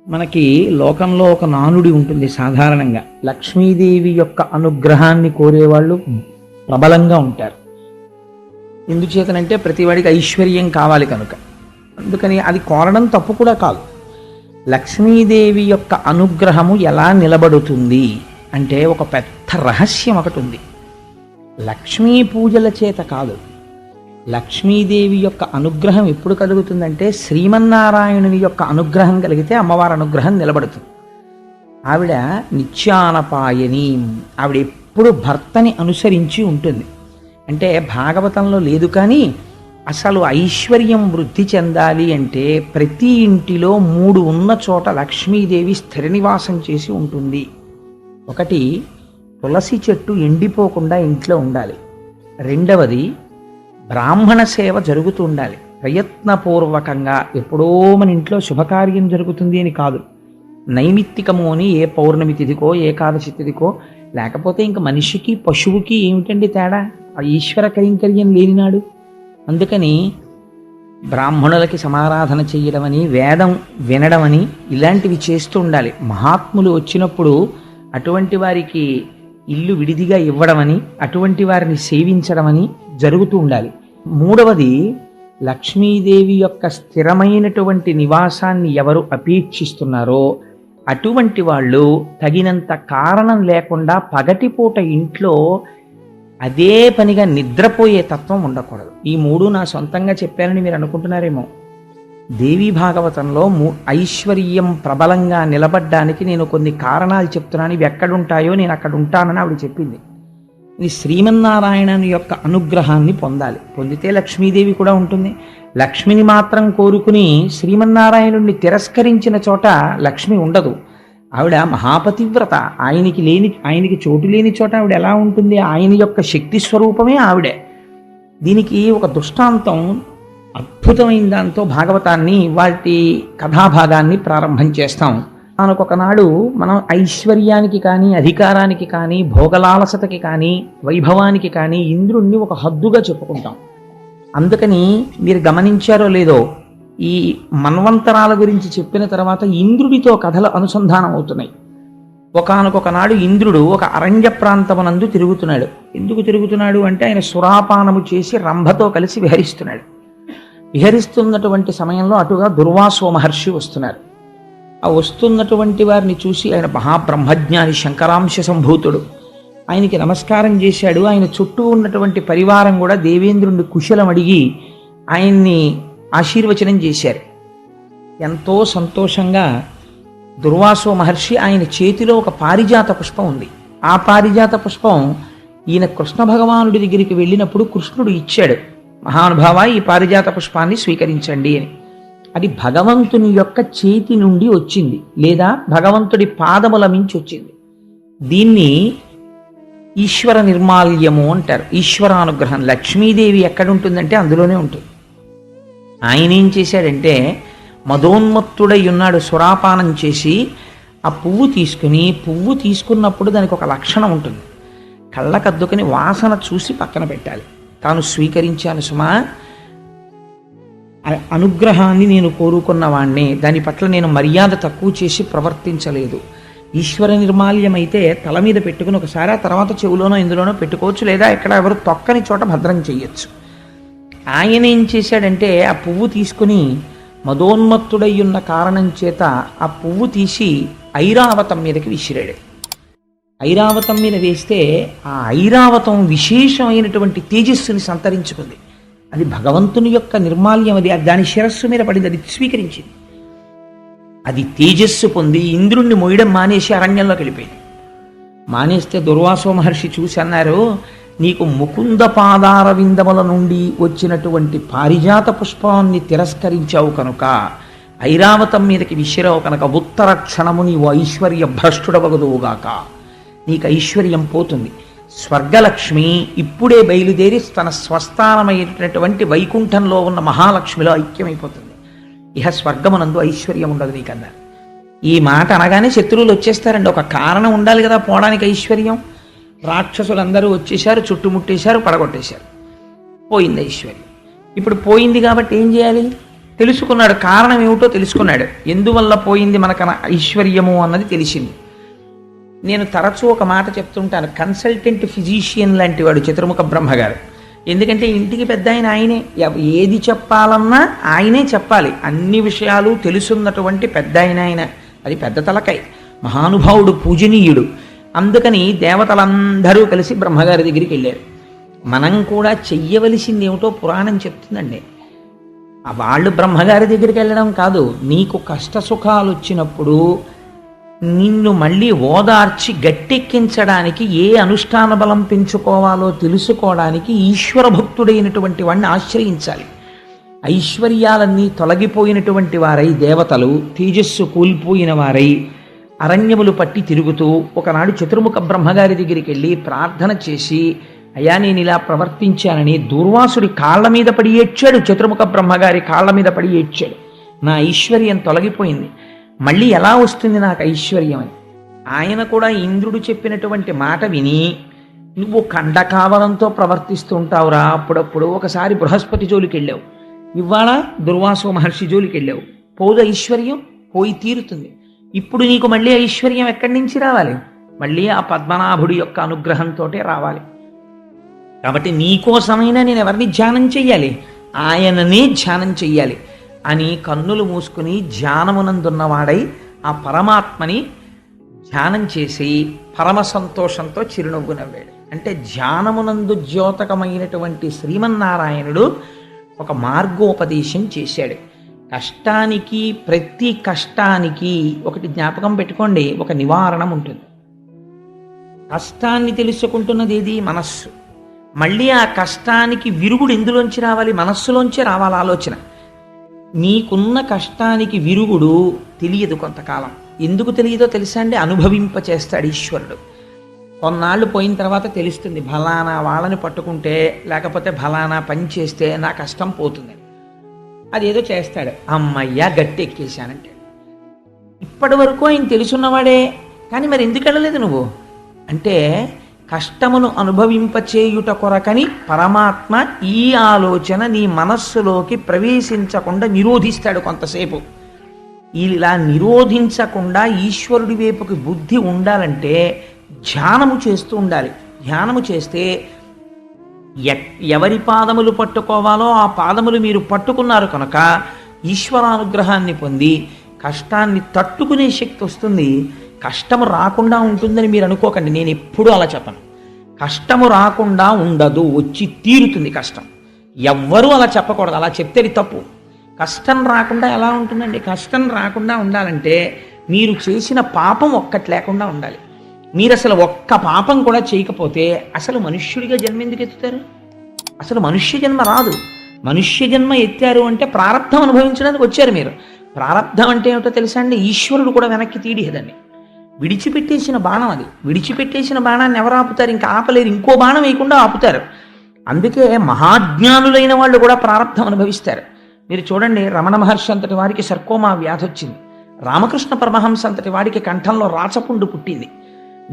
మనకి లోకంలో ఒక నానుడి ఉంటుంది సాధారణంగా. లక్ష్మీదేవి యొక్క అనుగ్రహాన్ని కోరేవాళ్ళు ప్రబలంగా ఉంటారు. ఎందుచేతనంటే ప్రతివాడికి ఐశ్వర్యం కావాలి కనుక. అందుకని అది కోరడం తప్పు కూడా కాదు. లక్ష్మీదేవి యొక్క అనుగ్రహము ఎలా నిలబడుతుంది అంటే ఒక పెద్ద రహస్యం ఒకటి ఉంది. లక్ష్మీ పూజల చేత కాదు. లక్ష్మీదేవి యొక్క అనుగ్రహం ఎప్పుడు కలుగుతుందంటే శ్రీమన్నారాయణుని యొక్క అనుగ్రహం కలిగితే అమ్మవారి అనుగ్రహం నిలబడుతుంది. ఆవిడ నిత్యానపాయని, ఆవిడ ఎప్పుడు భర్తని అనుసరించి ఉంటుంది. అంటే భాగవతంలో లేదు కానీ అసలు ఐశ్వర్యం వృద్ధి చెందాలి అంటే ప్రతి ఇంటిలో 3 ఉన్న చోట లక్ష్మీదేవి స్థిర నివాసం చేసి ఉంటుంది. ఒకటి, తులసి చెట్టు ఎండిపోకుండా ఇంట్లో ఉండాలి. రెండవది, బ్రాహ్మణ సేవ జరుగుతూ ఉండాలి ప్రయత్నపూర్వకంగా. ఎప్పుడో మన ఇంట్లో శుభకార్యం జరుగుతుంది అని కాదు, నైమిత్తికము అని ఏ పౌర్ణమి తిథికో ఏకాదశి తిథికో. లేకపోతే ఇంక మనిషికి పశువుకి ఏమిటండి తేడా? ఆ ఈశ్వర కైంకర్యం లేనినాడు. అందుకని బ్రాహ్మణులకి సమారాధన చేయడమని, వేదం వినడమని ఇలాంటివి చేస్తూ ఉండాలి. మహాత్ములు వచ్చినప్పుడు అటువంటి వారికి ఇల్లు విడిదిగా ఇవ్వడమని, అటువంటి వారిని సేవించడమని జరుగుతూ ఉండాలి. మూడవది, లక్ష్మీదేవి యొక్క స్థిరమైనటువంటి నివాసాన్ని ఎవరు అపేక్షిస్తున్నారో అటువంటి వాళ్ళు తగినంత కారణం లేకుండా పగటిపూట ఇంట్లో అదే పనిగా నిద్రపోయే తత్వం ఉండకూడదు. ఈ 3 నా సొంతంగా చెప్పానని మీరు అనుకుంటున్నారేమో. దేవీ భాగవతంలో ఐశ్వర్యం ప్రబలంగా నిలబడ్డానికి నేను కొన్ని కారణాలు చెప్తున్నాను. ఇవి ఎక్కడుంటాయో నేను అక్కడ ఉంటానని ఆవిడ చెప్పింది. ఇది శ్రీమన్నారాయణుని యొక్క అనుగ్రహాన్ని పొందాలి. పొందితే లక్ష్మీదేవి కూడా ఉంటుంది. లక్ష్మిని మాత్రం కోరుకుని శ్రీమన్నారాయణుడిని తిరస్కరించిన చోట లక్ష్మి ఉండదు. ఆవిడ మహాపతివ్రత. ఆయనకి చోటు లేని చోట ఆవిడ ఎలా ఉంటుంది? ఆయన యొక్క శక్తి స్వరూపమే ఆవిడే. దీనికి ఒక దృష్టాంతం, అద్భుతమైన దాంతో భాగవతాన్ని వాటి కథాభాగాన్ని ప్రారంభం చేస్తాం. మనకొకనాడు మనం ఐశ్వర్యానికి కానీ, అధికారానికి కానీ, భోగలాలసతకి కానీ, వైభవానికి కానీ ఇంద్రుణ్ణి ఒక హద్దుగా చెప్పుకుంటాం. అందుకని మీరు గమనించారో లేదో, ఈ మన్వంతరాల గురించి చెప్పిన తర్వాత ఇంద్రుడితో కథలు అనుసంధానం అవుతున్నాయి. ఒకానొకనాడు ఇంద్రుడు ఒక అరణ్య ప్రాంతమునందు తిరుగుతున్నాడు. ఎందుకు తిరుగుతున్నాడు అంటే ఆయన సురాపానము చేసి రంభతో కలిసి విహరిస్తున్నాడు. విహరిస్తున్నటువంటి సమయంలో అటుగా దుర్వాసో మహర్షి వస్తున్నారు. ఆ వస్తున్నటువంటి వారిని చూసి ఆయన మహాబ్రహ్మజ్ఞాని, శంకరాంశ సంభూతుడు, ఆయనకి నమస్కారం చేశాడు. ఆయన చుట్టూ ఉన్నటువంటి పరివారం కూడా దేవేంద్రుడిని కుశలం అడిగి ఆయన్ని ఆశీర్వచనం చేశారు. ఎంతో సంతోషంగా దుర్వాసో మహర్షి, ఆయన చేతిలో ఒక పారిజాత పుష్పం ఉంది. ఆ పారిజాత పుష్పం ఈయన కృష్ణ భగవానుడి దగ్గరికి వెళ్ళినప్పుడు కృష్ణుడు ఇచ్చాడు. మహానుభావ, ఈ పారిజాత పుష్పాన్ని స్వీకరించండి అని. అది భగవంతుని యొక్క చేతి నుండి వచ్చింది, లేదా భగవంతుడి పాదముల మించి వచ్చింది. దీన్ని ఈశ్వర నిర్మాల్యము అంటారు. ఈశ్వరానుగ్రహం. లక్ష్మీదేవి ఎక్కడుంటుందంటే అందులోనే ఉంటుంది. ఆయన ఏం చేశాడంటే, మదోన్మత్తుడై ఉన్నాడు, సురాపానం చేసి ఆ పువ్వు తీసుకున్నప్పుడు దానికి ఒక లక్షణం ఉంటుంది. కళ్ళకద్దుకని వాసన చూసి పక్కన పెట్టాలి. తాను స్వీకరించాను సుమా, అనుగ్రహాన్ని నేను కోరుకున్న వాణ్ణి, దాని పట్ల నేను మర్యాద తక్కువ చేసి ప్రవర్తించలేదు. ఈశ్వర నిర్మాల్యం అయితే తల మీద పెట్టుకుని ఒకసారి, ఆ తర్వాత చెవులోనో ఇందులోనో పెట్టుకోవచ్చు, లేదా ఎక్కడ ఎవరు తొక్కని చోట భద్రం చెయ్యొచ్చు. ఆయన ఏం చేశాడంటే ఆ పువ్వు తీసుకుని మదోన్మత్తుడై ఉన్న కారణం చేత ఆ పువ్వు తీసి ఐరావతం మీదకి విసిరాడు. ఐరావతం మీద వేస్తే ఆ ఐరావతం విశేషమైనటువంటి తేజస్సుని సంతరించుకుంది. అది భగవంతుని యొక్క నిర్మాల్యం. అది దాని శిరస్సు మీద పడింది, అది స్వీకరించింది. అది తేజస్సు పొంది ఇంద్రుణ్ణి మోయడం మానేసి అరణ్యంలోకి వెళ్ళిపోయింది. మానేస్తే దుర్వాసో మహర్షి చూసి అన్నారు, నీకు ముకుంద పాదార విందముల నుండి వచ్చినటువంటి పారిజాత పుష్పాన్ని తిరస్కరించావు కనుక, ఐరావతం మీదకి విసిరావు కనుక ఉత్తర క్షణము నీవు ఐశ్వర్య భ్రష్టుడవగదువుగాక. నీకు ఐశ్వర్యం పోతుంది. స్వర్గలక్ష్మి ఇప్పుడే బయలుదేరి తన స్వస్థానమైనటువంటి వైకుంఠంలో ఉన్న మహాలక్ష్మిలో ఐక్యమైపోతుంది. ఇహ స్వర్గమునందు ఐశ్వర్యం ఉండదు నీకన్నారు. ఈ మాట అనగానే శత్రువులు వచ్చేస్తారండి. ఒక కారణం ఉండాలి కదా పోవడానికి ఐశ్వర్యం. రాక్షసులందరూ వచ్చేశారు, చుట్టుముట్టేశారు, పడగొట్టేశారు. పోయింది ఐశ్వర్యం. ఇప్పుడు పోయింది కాబట్టి ఏం చేయాలి? తెలుసుకున్నాడు, కారణం ఏమిటో తెలుసుకున్నాడు. ఎందువల్ల పోయింది మనకు ఐశ్వర్యము అన్నది తెలిసింది. నేను తరచూ ఒక మాట చెప్తుంటాను, కన్సల్టెంట్ ఫిజీషియన్ లాంటి వాడు చతుర్ముఖ బ్రహ్మగారు. ఎందుకంటే ఇంటికి పెద్ద ఏది ఏది చెప్పాలన్నా ఆయనే చెప్పాలి. అన్ని విషయాలు తెలుసున్నటువంటి పెద్ద ఆయన. అది పెద్ద తలకాయ, మహానుభావుడు, పూజనీయుడు. అందుకని దేవతలందరూ కలిసి బ్రహ్మగారి దగ్గరికి వెళ్ళారు. మనం కూడా చెయ్యవలసింది ఏమిటో పురాణం చెప్తుందండి. వాళ్ళు బ్రహ్మగారి దగ్గరికి వెళ్ళడం కాదు, నీకు కష్ట సుఖాలు వచ్చినప్పుడు నిన్ను మళ్ళీ ఓదార్చి గట్టెక్కించడానికి ఏ అనుష్ఠాన బలం పెంచుకోవాలో తెలుసుకోవడానికి ఈశ్వర భక్తుడైనటువంటి వాడిని ఆశ్రయించాలి. ఐశ్వర్యాలన్నీ తొలగిపోయినటువంటి వారై, దేవతలు తేజస్సు కూలిపోయిన వారై అరణ్యములు పట్టి తిరుగుతూ ఒకనాడు చతుర్ముఖ బ్రహ్మగారి దగ్గరికి వెళ్ళి ప్రార్థన చేసి, అయ్యా నేను ఇలా ప్రవర్తించానని దూర్వాసుడి కాళ్ళ మీద పడి ఏడ్చాడు. చతుర్ముఖ బ్రహ్మగారి కాళ్ళ మీద పడి ఏడ్చాడు, నా ఐశ్వర్యం తొలగిపోయింది, మళ్ళీ ఎలా వస్తుంది నాకు ఐశ్వర్యం అని. ఆయన కూడా ఇంద్రుడు చెప్పినటువంటి మాట విని, నువ్వు కండకావలంతో ప్రవర్తిస్తూ ఉంటావురా, అప్పుడప్పుడు ఒకసారి బృహస్పతి జోలికి వెళ్ళావు, ఇవాళ దుర్వాసో మహర్షి జోలికి వెళ్ళావు, పోదు ఐశ్వర్యం, పోయి తీరుతుంది. ఇప్పుడు నీకు మళ్ళీ ఐశ్వర్యం ఎక్కడి నుంచి రావాలి? మళ్ళీ ఆ పద్మనాభుడి యొక్క అనుగ్రహంతో రావాలి. కాబట్టి నీకోసమైనా నేను ఎవరిని ధ్యానం చెయ్యాలి? ఆయననే ధ్యానం చెయ్యాలి అని కన్నులు మూసుకుని ధ్యానమునందున్నవాడై ఆ పరమాత్మని ధ్యానం చేసి పరమ సంతోషంతో చిరునవ్వు నవ్వాడు. అంటే ధ్యానమునందు ద్యోతకమైనటువంటి శ్రీమన్నారాయణుడు ఒక మార్గోపదేశం చేశాడు. కష్టానికి, ప్రతి కష్టానికి ఒకటి జ్ఞాపకం పెట్టుకోండి, ఒక నివారణం ఉంటుంది. కష్టాన్ని తెలుసుకుంటున్నది ఏది? మనస్సు. మళ్ళీ ఆ కష్టానికి విరుగుడు ఎందులోంచి రావాలి? మనస్సులోంచి రావాలి ఆలోచన. నీకున్న కష్టానికి విరుగుడు తెలియదు కొంతకాలం. ఎందుకు తెలియదో తెలుసా అండి? అనుభవింపచేస్తాడు ఈశ్వరుడు. కొన్నాళ్ళు పోయిన తర్వాత తెలుస్తుంది, ఫలానా వాళ్ళని పట్టుకుంటే లేకపోతే ఫలానా పని చేస్తే నా కష్టం పోతుంది. అదేదో చేస్తాడు, అమ్మయ్యా గట్టెక్కేశానంటే. ఇప్పటి వరకు ఆయన తెలుసున్నవాడే, కానీ మరి ఎందుకు వెళ్ళలేదు నువ్వు అంటే, కష్టమును అనుభవింపచేయుట కొరకని పరమాత్మ ఈ ఆలోచన నీ మనస్సులోకి ప్రవేశించకుండా నిరోధిస్తాడు కొంతసేపు. ఇలా నిరోధించకుండా ఈశ్వరుడి వైపుకి బుద్ధి ఉండాలంటే ధ్యానము చేస్తూ ఉండాలి. ధ్యానము చేస్తే ఎవరి పాదములు పట్టుకోవాలో ఆ పాదములు మీరు పట్టుకున్నారు కనుక ఈశ్వరానుగ్రహాన్ని పొంది కష్టాన్ని తట్టుకునే శక్తి వస్తుంది. కష్టము రాకుండా ఉంటుందని మీరు అనుకోకండి, నేను ఎప్పుడూ అలా చెప్పను. కష్టము రాకుండా ఉండదు, వచ్చి తీరుతుంది కష్టం. ఎవ్వరూ అలా చెప్పకూడదు, అలా చెప్తే అది తప్పు. కష్టం రాకుండా ఎలా ఉంటుందండి? కష్టం రాకుండా ఉండాలంటే మీరు చేసిన పాపం ఒక్కటి లేకుండా ఉండాలి. మీరు అసలు ఒక్క పాపం కూడా చేయకపోతే అసలు మనుష్యుడిగా జన్మ ఎందుకు ఎత్తుతారు? అసలు మనుష్య జన్మ రాదు. మనుష్య జన్మ ఎత్తారు అంటే ప్రారంధం అనుభవించడానికి వచ్చారు మీరు. ప్రారంధం అంటే ఏమిటో తెలుసా అండి? ఈశ్వరుడు కూడా వెనక్కి తీడిహదండి. విడిచిపెట్టేసిన బాణం అది. విడిచిపెట్టేసిన బాణాన్ని ఎవరు ఆపుతారు? ఇంకా ఆపలేరు, ఇంకో బాణం వేయకుండా ఆపుతారు. అందుకే మహాజ్ఞానులైన వాళ్ళు కూడా ప్రారంధం అనుభవిస్తారు. మీరు చూడండి, రమణ మహర్షి అంతటి వారికి సర్కోమా వ్యాధి వచ్చింది. రామకృష్ణ పరమహంస అంతటి వాడికి కంఠంలో రాచపుండు పుట్టింది.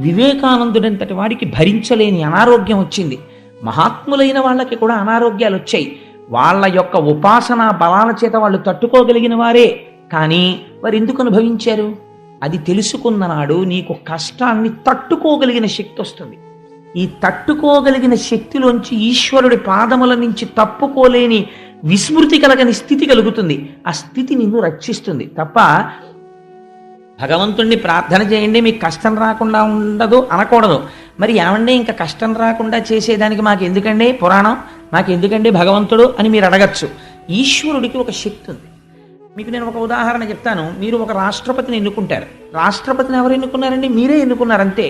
వివేకానందుడంతటి వాడికి భరించలేని అనారోగ్యం వచ్చింది. మహాత్ములైన వాళ్ళకి కూడా అనారోగ్యాలు వచ్చాయి. వాళ్ళ యొక్క ఉపాసనా బలాల చేత వాళ్ళు తట్టుకోగలిగిన వారే. కానీ వారు ఎందుకు అనుభవించారు? అది తెలుసుకున్న నాడు నీకు కష్టాన్ని తట్టుకోగలిగిన శక్తి వస్తుంది. ఈ తట్టుకోగలిగిన శక్తిలోంచి ఈశ్వరుడి పాదముల నుంచి తప్పుకోలేని విస్మృతి కలగని స్థితి కలుగుతుంది. ఆ స్థితి నిన్ను రక్షిస్తుంది తప్ప భగవంతుణ్ణి ప్రార్థన చేయండి మీకు కష్టం రాకుండా ఉండదు అనకూడదు. మరి ఏమండి ఇంకా కష్టం రాకుండా చేసేదానికి మాకు ఎందుకండి పురాణం, మాకు ఎందుకండి భగవంతుడు అని మీరు అడగచ్చు. ఈశ్వరుడికి ఒక శక్తి ఉంది. మీకు నేను ఒక ఉదాహరణ చెప్తాను. మీరు ఒక రాష్ట్రపతిని ఎన్నుకుంటారు. రాష్ట్రపతిని ఎవరు ఎన్నుకున్నారండి? మీరే ఎన్నుకున్నారు, అంతే.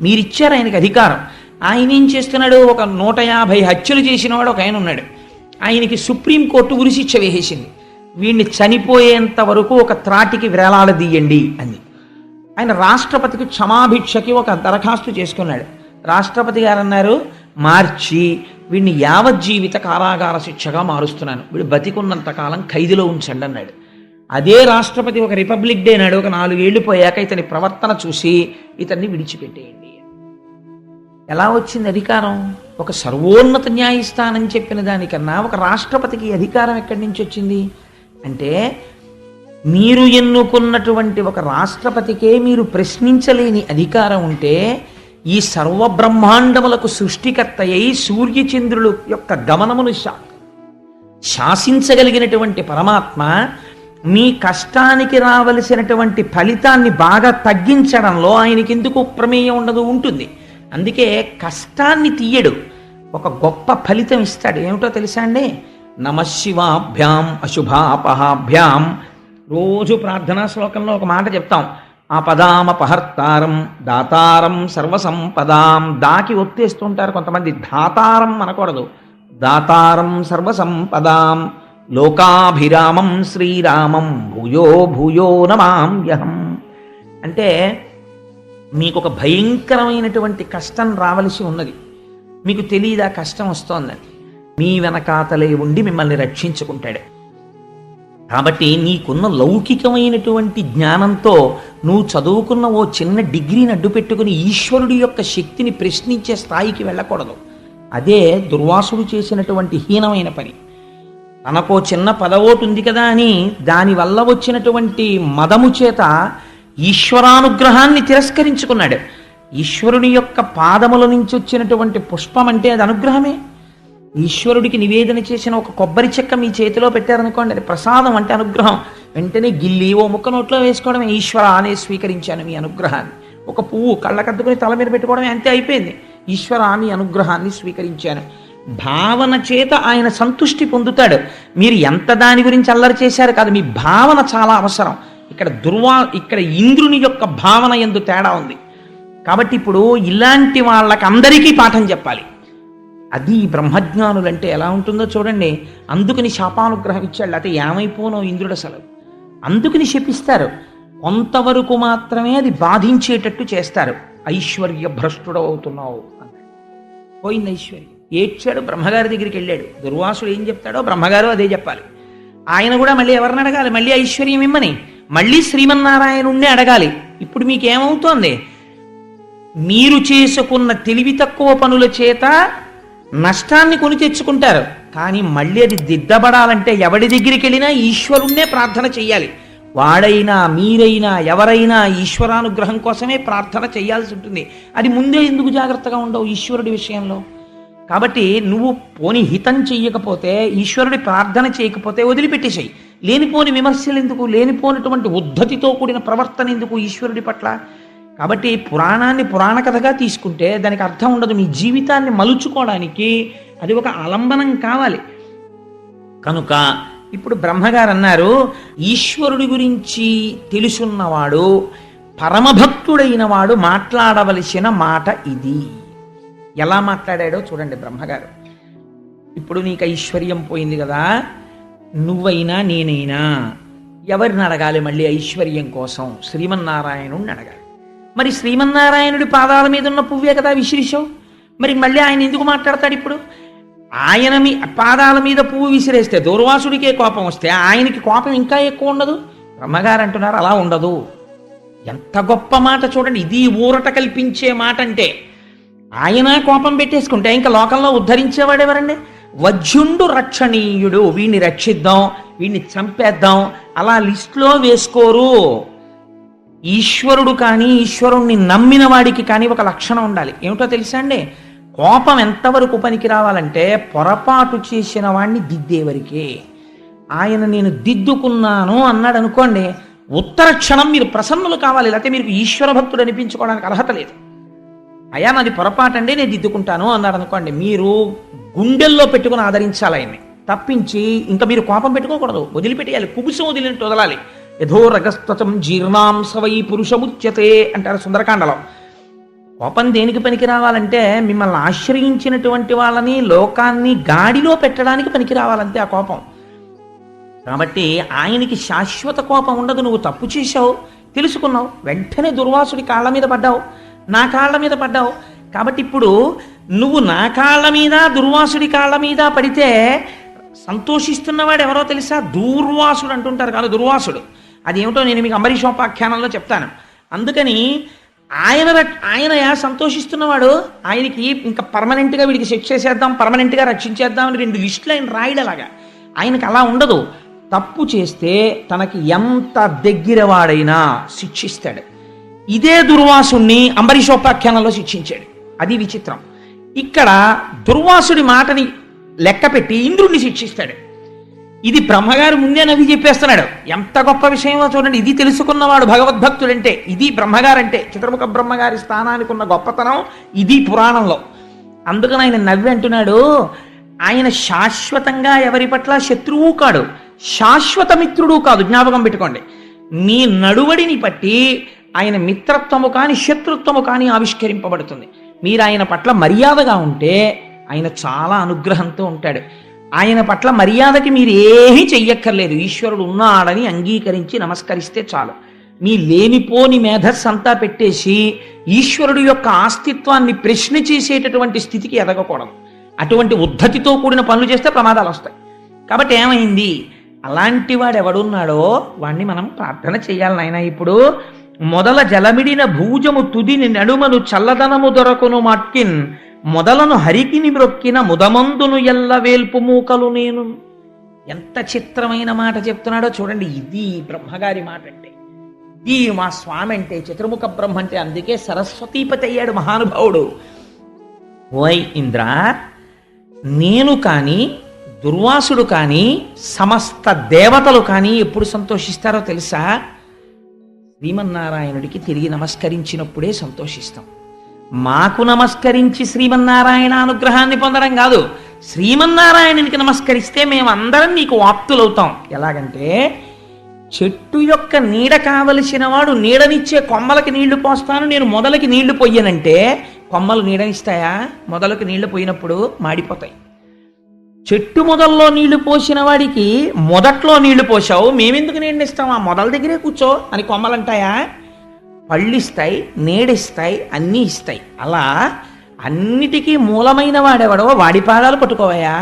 మీరిచ్చారు ఆయనకి అధికారం. ఆయన ఏం చేస్తున్నాడు? ఒక 150 హత్యలు చేసినవాడు ఒక ఆయన ఉన్నాడు. ఆయనకి సుప్రీంకోర్టు ఉరిశిక్ష వేసేసింది. వీడిని చనిపోయేంత వరకు ఒక త్రాటికి వేలాడదీయండి అని. ఆయన రాష్ట్రపతికి క్షమాభిక్షకి ఒక దరఖాస్తు చేసుకున్నాడు. రాష్ట్రపతి గారు అన్నారు, మార్చి వీడిని యావజ్జీవిత కారాగార శిక్షగా మారుస్తున్నాను, వీడు బతికున్నంత కాలం ఖైదులో ఉంచండి అన్నాడు. అదే రాష్ట్రపతి ఒక రిపబ్లిక్ డే నాడు ఒక 4 ఏళ్లు పోయాక ఇతని ప్రవర్తన చూసి ఇతన్ని విడిచిపెట్టేయండి. ఎలా వచ్చింది అధికారం? ఒక సర్వోన్నత న్యాయస్థానం చెప్పిన దానికన్నా ఒక రాష్ట్రపతికి అధికారం ఎక్కడి నుంచి వచ్చింది? అంటే మీరు ఎన్నుకున్నటువంటి ఒక రాష్ట్రపతికే మీరు ప్రశ్నించలేని అధికారం ఉంటే ఈ సర్వబ్రహ్మాండములకు సృష్టికర్త అయి సూర్యచంద్రుల యొక్క గమనమును శాసించగలిగినటువంటి పరమాత్మ మీ కష్టానికి రావలసినటువంటి ఫలితాన్ని బాగా తగ్గించడంలో ఆయనకి ఎందుకు ప్రమేయం ఉండదు, ఉంటుంది. అందుకే కష్టాన్ని తీయడు, ఒక గొప్ప ఫలితం ఇస్తాడు. ఏమిటో తెలుసా అండి? నమశివాభ్యాం అశుభాపహాభ్యాం. రోజు ప్రార్థనా శ్లోకంలో ఒక మాట చెప్తాం, ఆపదామపహర్తారం దాతారం సర్వసంపదాం. దాకి ఒత్తేస్తుంటారు కొంతమంది, దాతారం అనకూడదు, దాతారం సర్వసంపదాం లోకాభిరామం శ్రీరామం భూయో భూయో నమామ్యహం. అంటే మీకు ఒక భయంకరమైనటువంటి కష్టం రావలసి ఉన్నది, మీకు తెలియదా కష్టం వస్తోందని, మీ వెనకాతలే ఉండి మిమ్మల్ని రక్షించుకుంటాడు. కాబట్టి నీకున్న లౌకికమైనటువంటి జ్ఞానంతో నువ్వు చదువుకున్న ఓ చిన్న డిగ్రీని అడ్డు పెట్టుకుని ఈశ్వరుడి యొక్క శక్తిని ప్రశ్నించే స్థాయికి వెళ్ళకూడదు. అదే దుర్వాసుడు చేసినటువంటి హీనమైన పని. తనకో చిన్న పదవోటు ఉంది కదా అని దానివల్ల వచ్చినటువంటి మదము చేత ఈశ్వరానుగ్రహాన్ని తిరస్కరించుకున్నాడు. ఈశ్వరుని యొక్క పాదముల నుంచి వచ్చినటువంటి పుష్పం అంటే అది అనుగ్రహమే. ఈశ్వరుడికి నివేదన చేసిన ఒక కొబ్బరి చెక్క మీ చేతిలో పెట్టారనుకోండి, అది ప్రసాదం అంటే అనుగ్రహం. వెంటనే గిల్లి ఓ ముక్క నోట్లో వేసుకోవడమే, ఈశ్వర అనే స్వీకరించాను మీ అనుగ్రహాన్ని. ఒక పువ్వు కళ్ళకద్దుకుని తల మీద పెట్టుకోవడమే, అంతే అయిపోయింది. ఈశ్వర నీ అనుగ్రహాన్ని స్వీకరించాను. భావన చేత ఆయన సంతుష్టి పొందుతాడు. మీరు ఎంత దాని గురించి అల్లరి చేశారు కాదు, మీ భావన చాలా అవసరం. ఇక్కడ ఇంద్రుని యొక్క భావన యందు తేడా ఉంది. కాబట్టి ఇప్పుడు ఇలాంటి వాళ్ళకి అందరికీ పాఠం చెప్పాలి. అది బ్రహ్మజ్ఞానులంటే ఎలా ఉంటుందో చూడండి. అందుకని శాపానుగ్రహం ఇచ్చాడు, లేకపోతే ఏమైపోనో ఇంద్రుడు అసలు. అందుకని శపిస్తారు. కొంతవరకు మాత్రమే అది బాధించేటట్టు చేస్తారు. ఐశ్వర్య భ్రష్టుడవుతున్నావు అన్నాడు. పోయింది ఐశ్వర్యం. ఏడ్చాడు, బ్రహ్మగారి దగ్గరికి వెళ్ళాడు. దుర్వాసుడు ఏం చెప్తాడో బ్రహ్మగారు అదే చెప్పాలి. ఆయన కూడా మళ్ళీ ఎవరిని అడగాలి? మళ్ళీ ఐశ్వర్యం ఇమ్మని, మళ్ళీ శ్రీమన్నారాయణుణ్ణి అడగాలి. ఇప్పుడు మీకేమవుతోంది? మీరు చేసుకున్న తెలివి తక్కువ పనుల చేత నష్టాన్ని కొని తెచ్చుకుంటారు. కానీ మళ్ళీ అది దిద్దబడాలంటే ఎవడి దగ్గరికి వెళ్ళినా ఈశ్వరుణ్ణే ప్రార్థన చెయ్యాలి. వాడైనా మీరైనా ఎవరైనా ఈశ్వరానుగ్రహం కోసమే ప్రార్థన చేయాల్సి ఉంటుంది. అది ముందే ఎందుకు జాగ్రత్తగా ఉండవు ఈశ్వరుడి విషయంలో? కాబట్టి నువ్వు పోని హితం చెయ్యకపోతే, ఈశ్వరుడి ప్రార్థన చేయకపోతే వదిలిపెట్టేసాయి. లేనిపోని విమర్శలు ఎందుకు, లేనిపోనిటువంటి ఉద్ధతితో కూడిన ప్రవర్తన ఎందుకు ఈశ్వరుడి పట్ల? కాబట్టి పురాణాన్ని పురాణ కథగా తీసుకుంటే దానికి అర్థం ఉండదు. మీ జీవితాన్ని మలుచుకోవడానికి అది ఒక ఆలంబనం కావాలి. కనుక ఇప్పుడు బ్రహ్మగారు అన్నారు, ఈశ్వరుడి గురించి తెలుసున్నవాడు, పరమభక్తుడైన వాడు మాట్లాడవలసిన మాట ఇది. ఎలా మాట్లాడాడో చూడండి బ్రహ్మగారు. ఇప్పుడు నీకు ఐశ్వర్యం పోయింది కదా, నువ్వైనా నేనైనా ఎవరిని అడగాలి మళ్ళీ ఐశ్వర్యం కోసం? శ్రీమన్నారాయణుడిని అడగాలి. మరి శ్రీమన్నారాయణుడి పాదాల మీద ఉన్న పువ్వే కదా విసిరిశావు, మరి మళ్ళీ ఆయన ఎందుకు మాట్లాడతాడు? ఇప్పుడు ఆయన పాదాల మీద పువ్వు విసిరేస్తే దుర్వాసుడికే కోపం వస్తే ఆయనకి కోపం ఇంకా ఎక్కువ ఉండదు? బ్రహ్మగారు అంటున్నారు అలా ఉండదు. ఎంత గొప్ప మాట చూడండి. ఇది ఊరట కల్పించే మాట. అంటే ఆయన కోపం పెట్టేసుకుంటే ఇంకా లోకంలో ఉద్ధరించేవాడు ఎవరండి? వజ్యుండు రక్షణీయుడు, వీడిని రక్షిద్దాం, వీడిని చంపేద్దాం అలా లిస్టులో వేసుకోరు. ఈశ్వరుడు కానీ ఈశ్వరుణ్ణి నమ్మిన వాడికి కానీ ఒక లక్షణం ఉండాలి. ఏమిటో తెలుసా అండి? కోపం ఎంతవరకు పనికి రావాలంటే పొరపాటు చేసిన వాడిని దిద్దేవరికే. ఆయన నేను దిద్దుకున్నాను అన్నాడు అనుకోండి, ఉత్తర క్షణం మీరు ప్రసన్నులు కావాలి, లేకపోతే మీరు ఈశ్వర భక్తుడు అనిపించుకోవడానికి అర్హత లేదు. అయ్యా నాది పొరపాటు అండి నేను దిద్దుకుంటాను అన్నాడు అనుకోండి, మీరు గుండెల్లో పెట్టుకుని ఆదరించాలి ఆయన్ని, తప్పించి ఇంకా మీరు కోపం పెట్టుకోకూడదు, వదిలిపెట్టేయాలి. కుబుసం వదిలినట్టు వదలాలి. యథో రగస్త్వచం జీర్ణాం సవై పురుషముచ్యతే అంటారు సుందరకాండలో. కోపం దేనికి పనికి రావాలంటే మిమ్మల్ని ఆశ్రయించినటువంటి వాళ్ళని లోకాన్ని గాడిలో పెట్టడానికి పనికి రావాలంతే ఆ కోపం. కాబట్టి ఆయనకి శాశ్వత కోపం ఉండదు. నువ్వు తప్పు చేశావు, తెలుసుకున్నావు, వెంటనే దుర్వాసుడి కాళ్ళ మీద పడ్డావు, నా కాళ్ళ మీద పడ్డావు. కాబట్టి ఇప్పుడు నువ్వు నా కాళ్ళ మీద దుర్వాసుడి కాళ్ళ మీద పడితే సంతోషిస్తున్నవాడు ఎవరో తెలుసా? దూర్వాసుడు అంటుంటారు కాదు, దుర్వాసుడు. అదేమిటో నేను మీకు అంబరీషోపాఖ్యానంలో చెప్తాను. అందుకని ఆయన సంతోషిస్తున్నవాడు, ఆయనకి ఇంకా పర్మనెంట్గా వీడికి శిక్ష చేసేద్దాం, పర్మనెంట్గా రక్షించేద్దాం అని 2 లిస్టులు ఆయన రాయడలాగా. ఆయనకి అలా ఉండదు. తప్పు చేస్తే తనకి ఎంత దగ్గరవాడైనా శిక్షిస్తాడు. ఇదే దుర్వాసుణ్ణి అంబరీషోపాఖ్యానంలో శిక్షించాడు. అది విచిత్రం. ఇక్కడ దుర్వాసుడి మాటని లెక్క పెట్టి ఇంద్రుణ్ణి శిక్షిస్తాడు. ఇది బ్రహ్మగారు ముందే నవ్వి చెప్పేస్తున్నాడు. ఎంత గొప్ప విషయమో చూడండి. ఇది తెలుసుకున్నవాడు భగవద్భక్తుడంటే, ఇది బ్రహ్మగారంటే, చిత్రముఖ బ్రహ్మగారి స్థానానికి ఉన్న గొప్పతనం ఇది పురాణంలో. అందుకని ఆయన నవ్వి అంటున్నాడు, ఆయన శాశ్వతంగా ఎవరి పట్ల శత్రువు కాడు, శాశ్వత మిత్రుడు కాదు. జ్ఞాపకం పెట్టుకోండి. మీ నడువడిని బట్టి ఆయన మిత్రత్వము కానీ శత్రుత్వము కానీ ఆవిష్కరింపబడుతుంది. మీరు ఆయన పట్ల మర్యాదగా ఉంటే ఆయన చాలా అనుగ్రహంతో ఉంటాడు. ఆయన పట్ల మర్యాదకి మీరు ఏమీ చెయ్యక్కర్లేదు. ఈశ్వరుడు ఉన్నాడని అంగీకరించి నమస్కరిస్తే చాలు. మీ లేనిపోని మేధస్సు అంతా పెట్టేసి ఈశ్వరుడు యొక్క అస్తిత్వాన్ని ప్రశ్న చేసేటటువంటి స్థితికి ఎదగకూడదు. అటువంటి ఉద్ధతితో కూడిన పనులు చేస్తే ప్రమాదాలు వస్తాయి. కాబట్టి ఏమైంది, అలాంటి వాడు ఎవడున్నాడో వాణ్ణి మనం ప్రార్థన చేయాలి నాయన. ఇప్పుడు మొదల జలమిడిన భూజము తుదిని నడుమను చల్లదనము దొరకును మట్కిన్ మొదలను హరికిని మ్రొక్కిన ముదమందును ఎల్ల వేల్పు మూకలు నేను. ఎంత చిత్రమైన మాట చెప్తున్నాడో చూడండి. ఇది బ్రహ్మగారి మాట అంటే, ఇది మా స్వామి అంటే, చతుర్ముఖ బ్రహ్మ అంటే. అందుకే సరస్వతీపతి అయ్యాడు మహానుభావుడు. ఓయ్ ఇంద్ర, నేను కానీ దుర్వాసుడు కానీ సమస్త దేవతలు కానీ ఎప్పుడు సంతోషిస్తారో తెలుసా? శ్రీమన్నారాయణుడికి తిరిగి నమస్కరించినప్పుడే సంతోషిస్తాం. మాకు నమస్కరించి శ్రీమన్నారాయణ అనుగ్రహాన్ని పొందడం కాదు, శ్రీమన్నారాయణునికి నమస్కరిస్తే మేమందరం నీకు వాప్తులవుతాం. ఎలాగంటే, చెట్టు యొక్క నీడ కావలసిన వాడు నీడనిచ్చే కొమ్మలకి నీళ్లు పోస్తాను, నేను మొదలకి నీళ్లు పొయ్యనంటే కొమ్మలు నీడనిస్తాయా? మొదలకి నీళ్లు పోయినప్పుడు మాడిపోతాయి. చెట్టు మొదల్లో నీళ్లు పోసిన వాడికి మొదట్లో నీళ్లు పోసావు, మేమెందుకు నీడనిస్తాం, ఆ మొదల దగ్గరే కూర్చో అని కొమ్మలంటాయా? పళ్ళిస్తాయి, నీడిస్తాయి, అన్నీ ఇస్తాయి. అలా అన్నిటికీ మూలమైన వాడెవడో వాడి పాదాలు పట్టుకోవయా.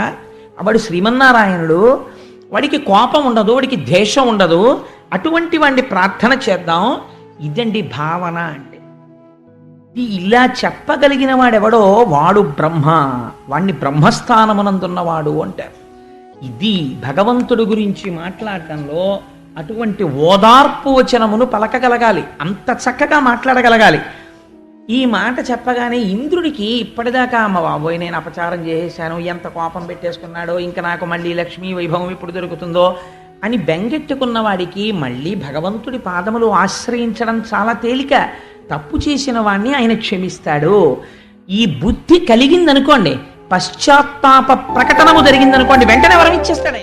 వాడు శ్రీమన్నారాయణుడు. వాడికి కోపం ఉండదు, వాడికి ద్వేషం ఉండదు. అటువంటి వాడిని ప్రార్థన చేద్దాం. ఇదండి భావన అంటే. ఇది ఇలా చెప్పగలిగిన వాడెవడో వాడు బ్రహ్మ, వాణ్ణి బ్రహ్మస్థానమునందున్నవాడు అంటారు. ఇది భగవంతుడి గురించి మాట్లాడటంలో అటువంటి ఓదార్పు వచనమును పలకగలగాలి, అంత చక్కగా మాట్లాడగలగాలి. ఈ మాట చెప్పగానే ఇంద్రుడికి ఇప్పటిదాకా అమ్మ బాబోయ్ నేను అపచారం చేసేసాను, ఎంత కోపం పెట్టేసుకున్నాడో, ఇంకా నాకు మళ్ళీ లక్ష్మీ వైభవం ఎప్పుడు దొరుకుతుందో అని బెంగెట్టుకున్న వాడికి మళ్ళీ భగవంతుడి పాదములు ఆశ్రయించడం చాలా తేలిక. తప్పు చేసిన వాణ్ణి ఆయన క్షమిస్తాడు. ఈ బుద్ధి కలిగిందనుకోండి, పశ్చాత్తాప ప్రకటనము జరిగిందనుకోండి, వెంటనే వరం ఇచ్చేస్తాడు ఆయన.